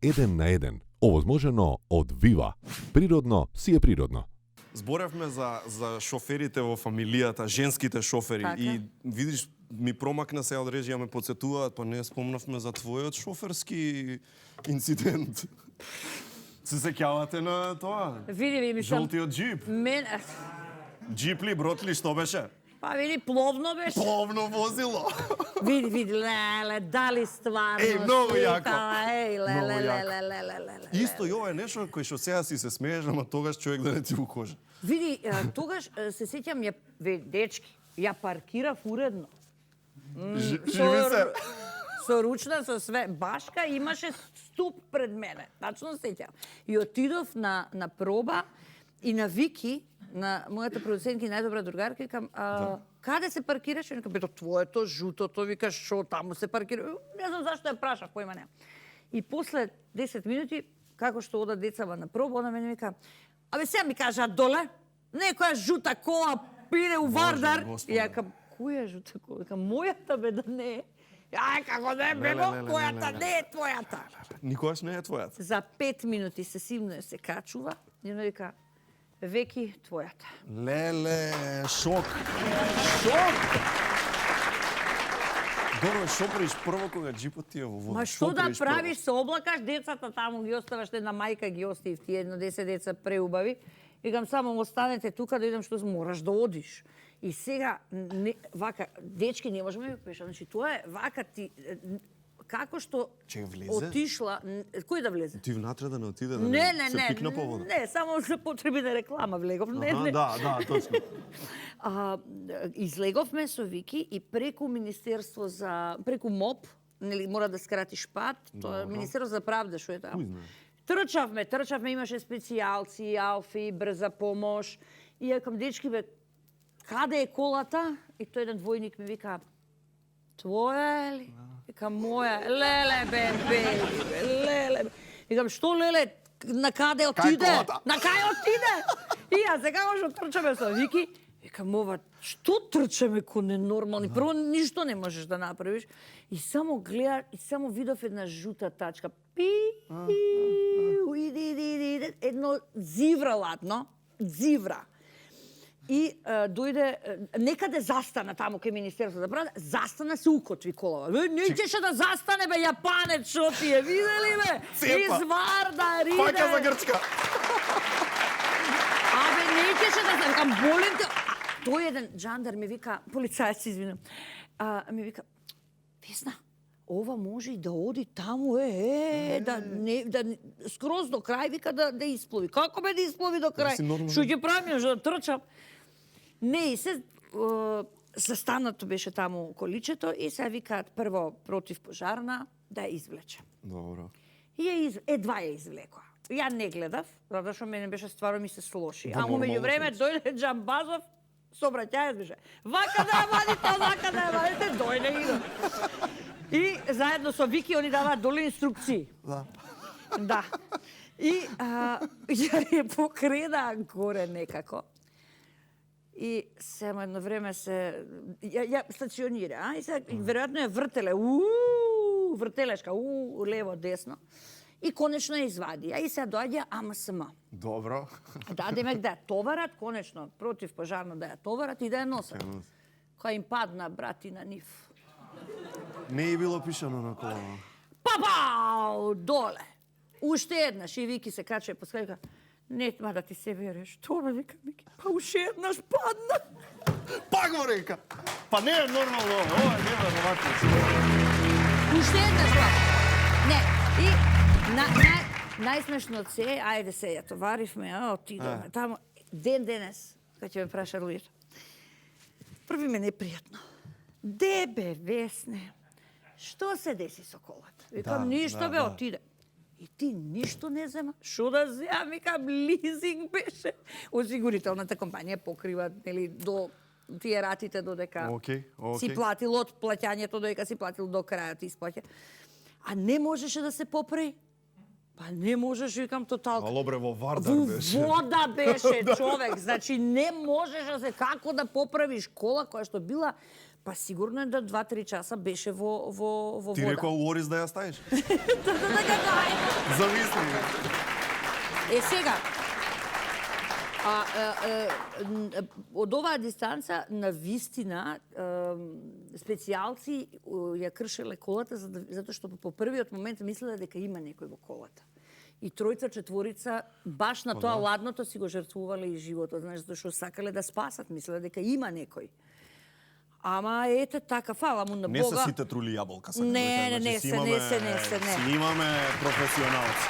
еден на еден, овозможено од Вива. Природно си е природно. Зборевме за шоферите во фамилијата, женските шофери. Така. И видиш, ми промакна се од режија, ме подсетуваат, па не спомнавме за твојот шоферски инцидент. Се сеќавате на тоа? Види, мислам... Жолтиот джип. Мен... Джип ли, брод ли, што беше? Па види, пловно беше. Пловно возило. Види, леле, дали стварно Еј, многу јако. сликала, еј, Многу леле, јако. леле. Исто и ова е нешто кој што сега си се смееш, ама тогаш човек да не ти укаже. Види, тогаш се сеќам, дечки, ја паркирав уредно. Живи се. Со ручна, со све. Башка имаше ступ пред мене. Тачно сеќам. И отидов на проба и на Вики, на мојата продуцентка и најдобра другарка, викам, каде се паркираш? И викам, бето, твоето, жутото, викаш, шо таму се паркира? Не знам зашто ја прашав, појма не. И после 10 минути, како што одат децава на проба, она мене вика, абе сега ми кажа доле, некоја жута кола пиде у Вардар. И ја кам, која жута кола? Викам, мојата бе да не е. Ај, како не е, бего, којата не е твојата. Никогаш не е твојата. За 5 минути се симно се качува и она вика, веки твојата. Леле, шок. Шок! Добро, шо правиш прво кога джипот ти е во вода? Ма што да правиш прво? правиш, се облакаш, децата таму ги оставаш, една мајка ги остави ти едно 10 деца преубави. Викам, само останете тука да идам што мораш да одиш. И сега, вака, дечки не можеме да пеша. Значи, тоа е вака ти... Како што влезе? отишла... Кој да влезе? Ти внатре да не отиде, да Не, се пикна по вода? Не, само за потреби на реклама влегов. Не. Да, точно. Излеговме со Вики и преку Министерство за... преку МОП, нели, мора да скратиш пат, тоа е Министерство за правда, што е таму. Трчавме, имаше специјалци, Алфи, брза помош. И ја кам, дечки, бе, каде е колата? И тој еден двојник ми вика, твоја е ли? Викам, моја. Леле, бе, леле. Викам, што леле, на каде отиде? На кај отиде? И ја сега што трчаме со Вики, викам, ова, што трчаме ко ненормални? Прво, ништо не можеш да направиш. И само гледа, и само видов една жута тачка. Иди, едно зивра ладно, зивра. И дојде, некаде застана таму кај Министерство за правда, застана се укотви колава. Не ќеше да застане, бе, јапанец, шо ти е, видели, бе? Из Вардар, иде. Пака за Грчка. Абе, не ќеше да се, викам, болим те. Тој еден джандар ми вика, полицајец, извинам, ми вика, Весна, ова може и да оди таму, да скроз до крај, вика, да исплови. Како бе да исплови до крај? Што ќе правим, што да трчам? Не, и се застанато беше таму количето и се викаат прво противпожарна да ја извлече. Добро. И едва ја извлекоа. Ја не гледав, затоа што мене беше стварно ми се слоши. Да, А меѓу време дојде Џамбазов, сообраќајац беше. Вака да ја вадите, вака да ја вадите, дојде и И заедно со Вики они даваат доле инструкции. Да. И ја покредаа горе некако. И само едно време се ја стационира, и сега веројатно ја вртеле, вртелешка, лево десно. И конечно ја извади. И сега доаѓа АМСМ. Добро. Да, демек да ја товарат, конечно, противпожарно да ја товарат и да ја носат. Која им падна брати на нив. Не е било пишано на колава. Папау, доле. Уште еднаш и Вики се каче по скалика. Нетма да ти се вереш. Што бе, вика Вики? Па уште еднаш падна. Пак го река. Па не е нормално, ова не е веројатно. Уште еднаш падна. Не, и најсмешно се, ајде се ја товаривме, отидеме таму. Денес, кога ќе ме праша луѓето. Први ме непријатно. Де бе, Весне? Што се деси со колата? Викам, ништо бе, отиде. И ти ништо не зема? Шо да земам? Викам, лизинг беше. Осигурителната компанија покрива, нели, до тие ратите додека си платил од плаќањето, додека си платил до крајот исплаќа. А не можеше да се поправи? Па не можеш, викам, тоталка. Ало бре, во Вардар беше. Во вода беше човек. Значи, не можеш да се како да поправиш кола која што била Па сигурно е да 2-3 часа беше во вода. Ти рекол Лорис да ја ставиш? Така Замисли. сега, од оваа дистанца, на вистина, специјалци ја кршеле колата, затоа што по првиот момент мислеле дека има некој во колата. И тројца, четворица, баш на тоа ладното си го жртвувале и животот, знаеш, затоа што сакале да спасат, мислеле дека има некој. Ама ете така, фала му на Бога. Не се сите трули јаболка, сакам Не, да кажам. не Значи, се. си имаме професионалци.